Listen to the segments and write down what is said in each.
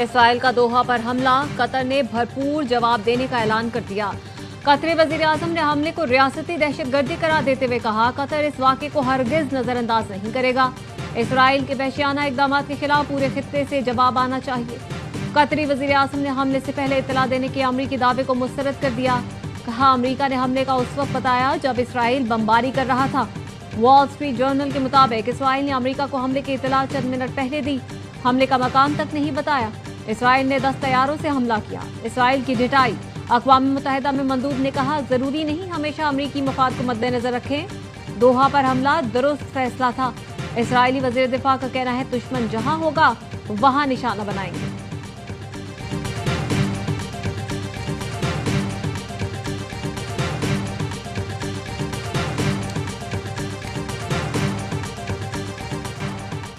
Israel का दोहा पर हमला, कतर ने भरपूर जवाब देने का ऐलान कर दिया। कतरी वजीर आजम ने हमले को रियासती दहशतगर्दी करार देते हुए कहा, कतर इस वाक़े को हरगिज नजरअंदाज नहीं करेगा। इसराइल के वहशियाना इकदाम के खिलाफ पूरे खित्ते से जवाब आना चाहिए। कतरी वजीर आजम ने हमले से पहले इत्तला देने के अमरीकी दावे को मुस्तरद कर दिया। कहा, अमरीका ने हमले का उस वक्त बताया जब इसराइल बमबारी कर रहा था। वॉल स्ट्रीट जर्नल के मुताबिक इसराइल ने अमरीका को हमले की इत्तला चंद मिनट पहले दी। हमले का मकान तक नहीं बताया। इसराइल ने 10 तैयारों से हमला किया। इसराइल की ढिठाई। अक़वाम मुत्तहिदा में मंदूब ने कहा, जरूरी नहीं हमेशा अमरीकी मफाद को मद्देनजर रखें। दोहा पर हमला दुरुस्त फैसला था। इसराइली वज़ीर दिफा का कहना है, दुश्मन जहां होगा वहां निशाना बनाएंगे।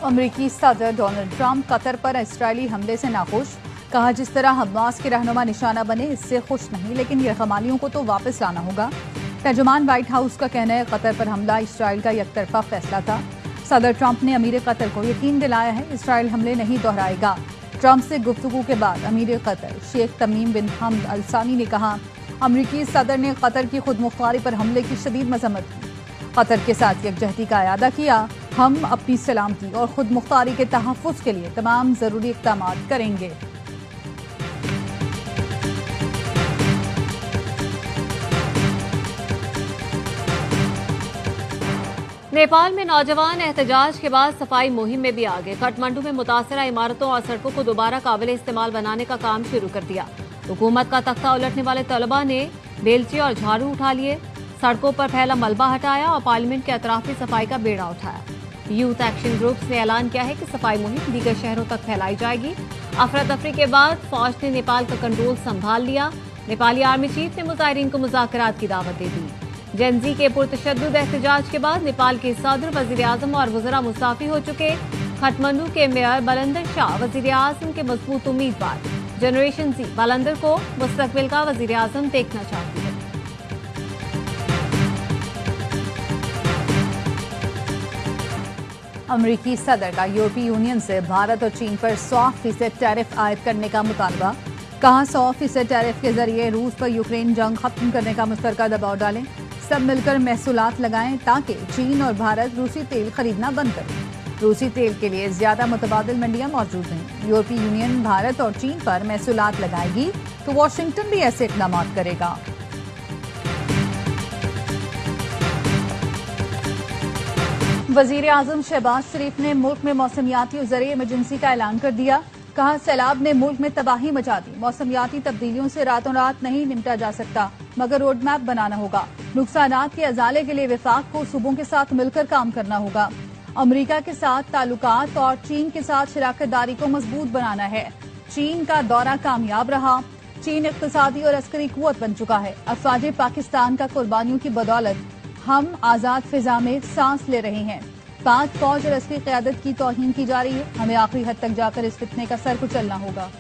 अमरीकी सदर डोनाल्ड ट्रंप कतर पर इजरायली हमले से नाखुश। कहा, जिस तरह हमास के रहनुमा निशाना बने इससे खुश नहीं, लेकिन यरगमालियों को तो वापस लाना होगा। तर्जुमान व्हाइट हाउस का कहना है, कतर पर हमला इसराइल का एकतरफा फैसला था। सदर ट्रंप ने अमीर कतर को यकीन दिलाया है इसराइल हमले नहीं दोहराएगा। ट्रंप से गुफ्तगू के बाद अमीर कतर शेख तमीम बिन हमद अल सानी ने कहा, अमरीकी सदर ने कतर की खुदमुख्तारी पर हमले की शदीद मजम्मत की। कतर के साथ यकजहती का इरादा किया। हम अपनी सलामती और खुदमुख्तारी के तहफ़्फ़ुज़ के लिए तमाम ज़रूरी इक़दाम करेंगे। नेपाल में नौजवान एहतजाज के बाद सफाई मुहिम में भी आगे। काठमांडू में मुतासरा इमारतों और सड़कों को दोबारा काबिल इस्तेमाल बनाने का काम शुरू कर दिया। हुकूमत का तख्ता उलटने वाले तलबा ने बेलचे और झाड़ू उठा लिए, सड़कों पर फैला मलबा हटाया और पार्लियामेंट के अतराफी सफाई का बेड़ा उठाया। यूथ एक्शन ग्रुप्स ने ऐलान किया है कि सफाई मुहिम दीगर शहरों तक फैलाई जाएगी। अफरा तफरी के बाद फौज ने नेपाल का कंट्रोल संभाल लिया। नेपाली आर्मी चीफ ने मुजाहिरीन को मुज़ाकरात की दावत दे दी। जेनजी के पुरतशद्दुद एहतजाज के बाद नेपाल के सदर, वजीर आजम और वज़रा मुस्ताफी हो चुके। काठमांडू के मेयर बलंदर शाह वजीर आजम के मजबूत उम्मीदवार। जनरेशन जी बलंदर को मुस्तकबिल का वजीर आजम देखना चाहती है। अमरीकी सदर का यूरोपीय यूनियन से भारत और चीन पर 100% टैरिफ आयद करने का मुतालबा। कहा, 100% टैरिफ के जरिए रूस पर यूक्रेन जंग खत्म करने का मुश्तरका दबाव डालें। सब मिलकर महसूलात लगाएं ताकि चीन और भारत रूसी तेल खरीदना बंद करें। रूसी तेल के लिए ज्यादा मुतबादिल मंडियां मौजूद हैं। यूरोपीय यूनियन भारत और चीन पर महसूलात लगाएगी तो वाशिंगटन भी ऐसे इक़दाम करेगा। वजीर आजम शहबाज शरीफ ने मुल्क में मौसमियाती और ज़रिए इमरजेंसी का ऐलान कर दिया। कहा, सैलाब ने मुल्क में तबाही मचा दी। मौसमियाती तब्दीलियों से रातों रात नहीं निपटा जा सकता, मगर रोड मैप बनाना होगा। नुकसानात के अजाले के लिए विफाक को सूबों के साथ मिलकर काम करना होगा। अमरीका के साथ ताल्लुकात और चीन के साथ शराकतदारी को मजबूत बनाना है। चीन का दौरा कामयाब रहा। चीन इक़्तिसादी और अस्करी कुव्वत बन चुका है। अफवाज पाकिस्तान का कुर्बानियों की बदौलत हम आजाद फिजा में सांस ले रहे हैं। पाक फौज और असली क़यादत की तौहीन की जा रही है। हमें आखिरी हद तक जाकर इस फितने का सर कुचलना होगा।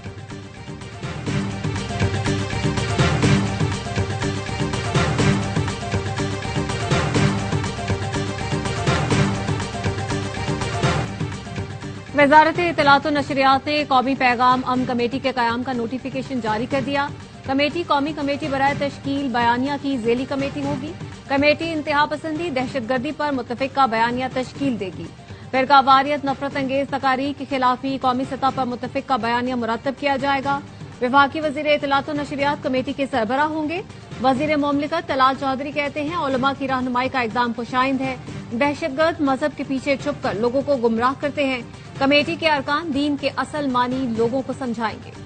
वज़ारत इत्तलात और नशरियात ने कौमी पैगाम अमन कमेटी के क़याम का नोटिफिकेशन जारी कर दिया। कमेटी कौमी कमेटी बराए तश्कील बयानिया की ज़ेली कमेटी होगी। कमेटी इंतहा पसंदी, दहशतगर्दी पर मुत्तफ़िक़ा बयानिया तश्कील देगी। फ़िरका वारियत, नफरत अंगेज तकारीर की खिलाफी कौमी सतह पर मुत्तफ़िक़ा बयानिया मुरतब किया जाएगा। वफाकी वज़ीर इत्तलात और नशरियात कमेटी के सरबराह होंगे। वज़ीर मुमलिकत तलाल चौधरी कहते हैं, उलमा की रहनुमाई का इक़दाम खुशाइंद है। दहशतगर्द मजहब के पीछे छुपकर लोगों को गुमराह करते हैं। कमेटी के अरकान दीन के असल मानी लोगों को समझाएंगे।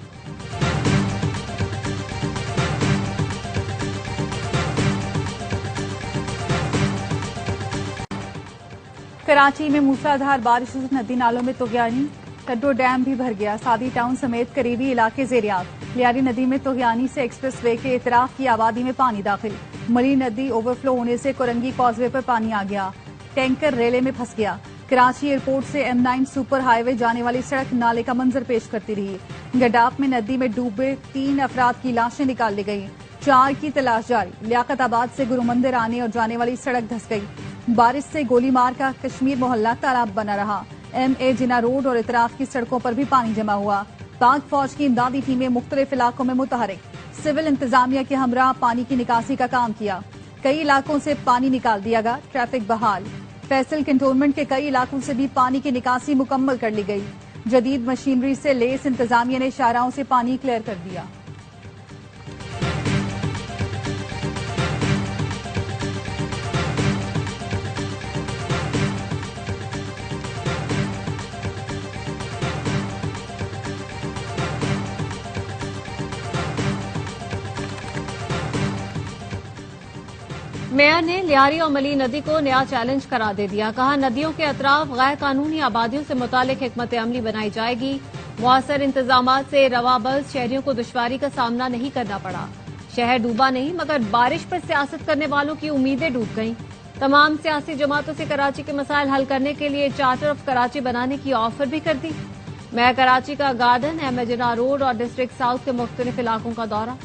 कराची में मूसलाधार बारिश से नदी नालों में तुग़यानी। कड्डो डैम भी भर गया। सादी टाउन समेत करीबी इलाके ज़ेरियाब। लियारी नदी में तुग़यानी से एक्सप्रेस वे के इतराफ की आबादी में पानी दाखिल। मली नदी ओवरफ्लो होने से कोरंगी कॉजवे पर पानी आ गया। टैंकर रेले में फंस गया। कराची एयरपोर्ट से M9 सुपर हाईवे जाने वाली सड़क नाले का मंजर पेश करती रही। गडाप में नदी में डूबे 3 अफराद की लाशें निकाल ली गई। 4 की तलाश जारी। लियाकताबाद से गुरु मंदिर आने और जाने वाली सड़क धंस गई। बारिश से गोलीमार का कश्मीर मोहल्ला तालाब बना रहा। MA जिना रोड और इतराफ की सड़कों पर भी पानी जमा हुआ। पाक फौज की इमदादी टीमें मुख्तलिफ इलाकों में मुतहरिक। सिविल इंतजामिया के हमरा पानी की निकासी का काम किया। कई इलाकों से पानी निकाल दिया गया। ट्रैफिक बहाल। फैसल कंटोनमेंट के कई इलाकों से भी पानी की निकासी मुकम्मल कर ली गई। जदीद मशीनरी से लेस इंतजामिया ने शाहराहों से पानी क्लियर कर दिया। मेयर ने लियारी और मली नदी को नया चैलेंज करार दे दिया। कहा, नदियों के अतराफ गैर कानूनी आबादियों से मुतालिक हिकमत अमली बनाई जाएगी। मुअस्सर इंतजामात से रवाबल शहरियों को दुश्वारी का सामना नहीं करना पड़ा। शहर डूबा नहीं, मगर बारिश पर सियासत करने वालों की उम्मीदें डूब गईं। तमाम सियासी जमातों से कराची के मसाइल हल करने के लिए चार्टर ऑफ कराची बनाने की ऑफर भी कर दी। मेयर कराची का गार्डन, एमजिना रोड और डिस्ट्रिक्ट साउथ के मुख्तलिफ इलाकों का दौरा।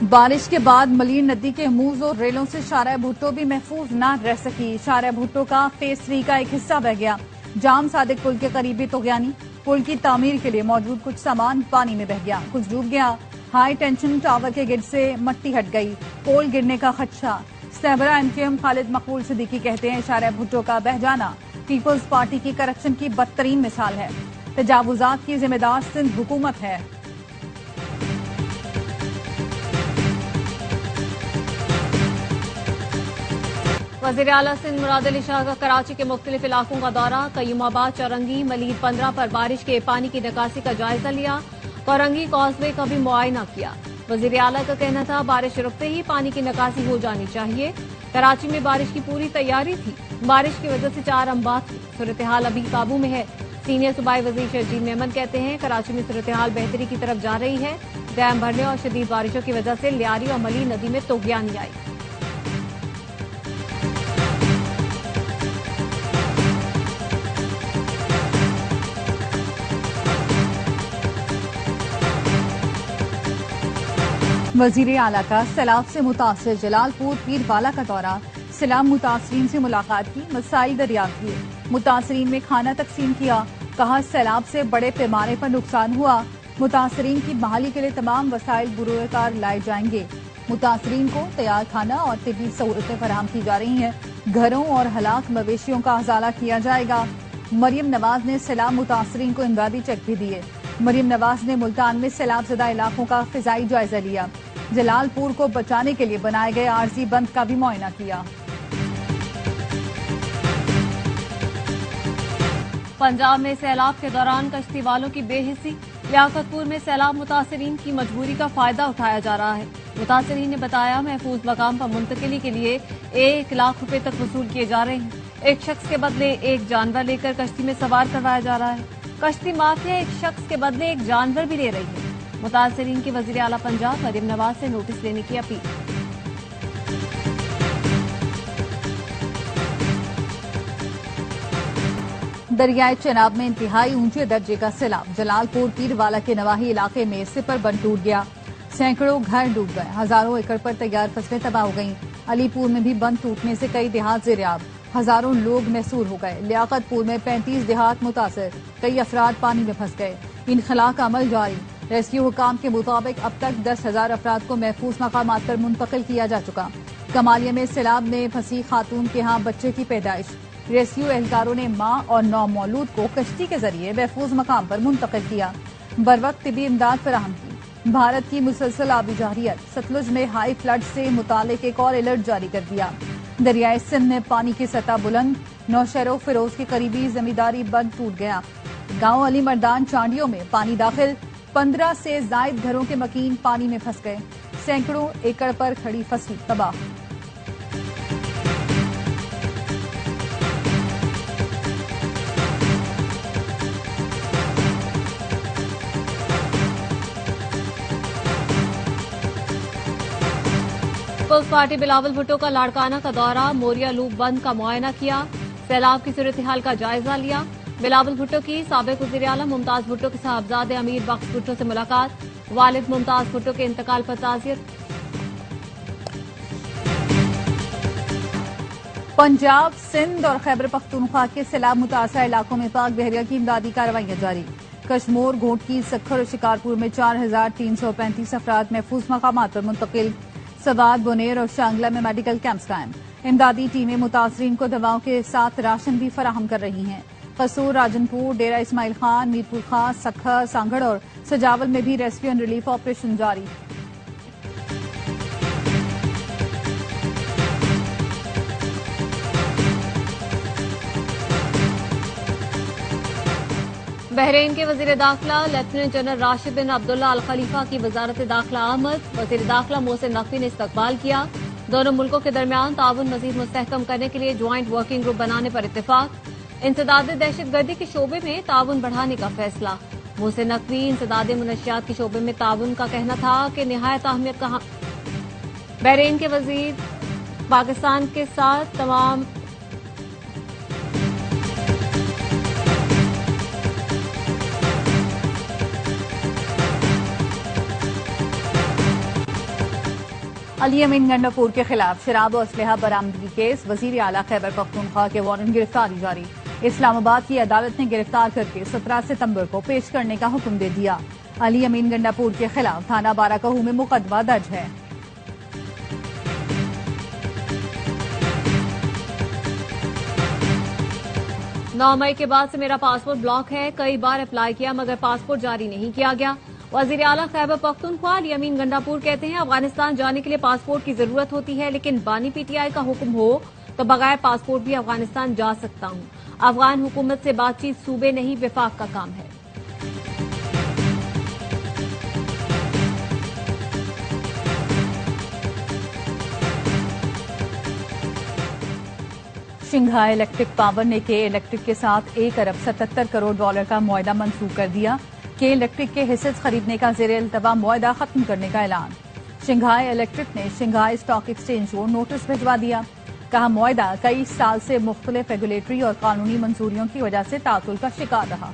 बारिश के बाद मलीन नदी के मूज और रेलों से शाहराह भुट्टो भी महफूज न रह सकी। शाहराह भुट्टो का फेज 3 का एक हिस्सा बह गया। जाम सादिक पुल के करीबी तोगयानी पुल की तामीर के लिए मौजूद कुछ सामान पानी में बह गया, कुछ डूब गया। हाई टेंशन टावर के गिर्द से मट्टी हट गई। पोल गिरने का खदशा। सहबरा एमकेएम खालिद मकबूल सिद्दीकी कहते हैं, शाहराह भुट्टो का बह जाना पीपल्स पार्टी की करप्शन की बदतरीन मिसाल है। तजावुजात की जिम्मेदार सिंध हुकूमत है। वज़ीर आला सिंध मुराद अली शाह का कराची के मुख्तलिफ इलाकों का दौरा। कयूमाबाद, चौरंगी, मलीर 15 पर बारिश के पानी की निकासी का जायजा लिया। कोरंगी कॉजवे का भी मुआयना किया। वज़ीर आला का कहना था, बारिश रुकते ही पानी की निकासी हो जानी चाहिए। कराची में बारिश की पूरी तैयारी थी। बारिश की वजह से 4 अम्बात थी। सूरत हाल अभी काबू में है। सीनियर सूबाई वज़ीर शर्जील मेमन कहते हैं, कराची में सूरत हाल बेहतरी की तरफ जा रही है। डैम भरने और शदीद बारिशों की वजह से लियारी और मली नदी में तोगयानी आई। वजीर आला का सैलाब से मुतासर जलालपुर पीरवाला का दौरा। सैलाब मुतासरीन से मुलाकात की, मसाइल दरियाफ्त किए। मुतासरीन में खाना तकसीम किया। कहा, सैलाब से बड़े पैमाने पर नुकसान हुआ। मुतासरीन की बहाली के लिए तमाम वसाइल बुरोकार लाए जाएंगे। मुतासरीन को तैयार खाना और तिब्बी सहूलतें फराहम की जा रही हैं। घरों और हलाक मवेशियों का हजाला किया जाएगा। मरियम नवाज ने सैलाब मुतासरीन को इमदादी चेक भी दिए। मरियम नवाज ने मुल्तान में सैलाब ज़दा इलाकों का फिजाई जायजा लिया। जलालपुर को बचाने के लिए बनाए गए आरजी बंद का भी मुआयना किया। पंजाब में सैलाब के दौरान कश्ती वालों की बेहिसी। लियाकतपुर में सैलाब मुतासरीन की मजबूरी का फायदा उठाया जा रहा है। मुतासरीन ने बताया, महफूज मकाम पर मुंतकिली के लिए 1 लाख रुपए तक वसूल किए जा रहे हैं। एक शख्स के बदले एक जानवर लेकर कश्ती में सवार करवाया जा रहा है। कश्ती माफिया एक शख्स के बदले एक जानवर भी ले रही है। मुतासरीन की वज़ीर आला पंजाब मरियम नवाज से नोटिस लेने की अपील। दरियाए चेनाब में इंतहाई ऊंचे दर्जे का सैलाब। जलालपुर पीरवाला के नवाही इलाके में सिपर बंद टूट गया। सैकड़ों घर डूब गए। हजारों एकड़ पर तैयार फसलें तबाह हो गईं। अलीपुर में भी बंद टूटने से कई देहात ज़ेरियाब। हजारों लोग महसूर हो गए। लियाकतपुर में 35 देहात मुतासर। कई अफराद पानी में फंस गए। इनखला का अमल जारी। रेस्क्यू हुकाम के मुताबिक अब तक 10,000 अफराद को महफूज मकामात पर मुंतकिल किया जा चुका। कमालिया में सैलाब में फंसी खातून के यहाँ बच्चे की पैदाइश। रेस्क्यू एहलकारों ने मां और नौमौलूद को कश्ती के जरिए महफूज मकाम पर मुंतकिल किया। बरवक्त तिबी इमदाद फराहम की। भारत की मुसलसल आबी जारियत। सतलुज में हाई फ्लड से मुतालिक एक और अलर्ट जारी कर दिया। दरियाए सिंध में पानी की सतह बुलंद। नौशहरों फिरोज के करीबी जमींदारी बंद टूट गया। गांव अली मर्दान चांडियों में पानी दाखिल। 15 से जायद घरों के मकीन पानी में फंस गए। सैकड़ों एकड़ पर खड़ी फसल तबाह। पीपल्स पार्टी बिलावल भुट्टो का लाड़काना का दौरा। मोरिया लूप बंद का मुआयना किया। सैलाब की सूरत हाल का जायजा लिया। बिलावल भुट्टो की साबिक वज़ीर आला मुमताज भुट्टो के साहबजादे अमीर बख्श भुट्टो से मुलाकात। वालिद मुमताज भुट्टो के इंतकाल पर ताज़ियत। पंजाब, सिंध और खैबर पख्तूनख्वा के सैलाब मुतासर इलाकों में पाक बहरिया की इमदादी कार्रवाइयां जारी। कश्मोर, घोटकी, सखर और शिकारपुर में 4,335 अफराद महफूज मकामात पर मुंतकिल। सवात, बुनेर और शांगला में मेडिकल कैंप्स कायम। इमदादी टीमें मुतासरीन को दवाओं के साथ राशन भी फराहम कर रही हैं। कसूर, राजनपुर, डेरा इस्माइल खान, मीरपुर खां, सखर, सांगड़ और सजावल में भी रेस्क्यू एंड रिलीफ ऑपरेशन जारी। बहरीन के वजीर दाखिला लेफ्टिनेंट जनरल राशिद बिन अब्दुल्ला अल खलीफा की वजारत दाखिला आमद। वजीर दाखिला मोहसिन नकवी ने इस्तकबाल किया। दोनों मुल्कों के दरमियान ताउन मजीद मुस्तहकम करने के लिए ज्वाइंट वर्किंग ग्रुप बनाने पर इत्तेफाक। इंसदाद दहशतगर्दी के शोबे में ताउन बढ़ाने का फैसला। मोहसिन नकवी इंसदाद मुनशियात के शोबे में ताउन का कहना था कि निहायत अहमियत का। बहरीन के वजीर पाकिस्तान के साथ तमाम अली अमीन गंडापुर के खिलाफ शराब और असलहा बरामदगी केस। वजीर आला खैबर पख्तूनख्वा के वारंट गिरफ्तारी जारी। इस्लामाबाद की अदालत ने गिरफ्तार करके 17 सितंबर को पेश करने का हुक्म दे दिया। अली अमीन गंडापुर के खिलाफ थाना बाराकहू में मुकदमा दर्ज है। 9 मई के बाद से मेरा पासपोर्ट ब्लॉक है। कई बार अप्लाई किया मगर पासपोर्ट जारी नहीं किया गया। वजीर आला खैबर पख्तूनख्वा अली अमीन गंडापुर कहते हैं अफगानिस्तान जाने के लिए पासपोर्ट की जरूरत होती है, लेकिन बानी पीटीआई का हुक्म हो तो बगैर पासपोर्ट भी अफगानिस्तान जा सकता हूं। अफगान हुकूमत से बातचीत सूबे नहीं विफाक का काम है। शंघाई इलेक्ट्रिक पावर ने के इलेक्ट्रिक के साथ 1 अरब 77 करोड़ डॉलर का मुआहदा मंसूख कर दिया। के इलेक्ट्रिक के हिस्से खरीदने का ज़ेर इल्तवा मुआहदा खत्म करने का ऐलान। शंघाई इलेक्ट्रिक ने शंघाई स्टॉक एक्सचेंज को नोटिस भिजवा दिया। कहा मुआहदा कई साल से मुख्तलिफ रेगुलेटरी और कानूनी मंजूरियों की वजह से तातुल का शिकार रहा।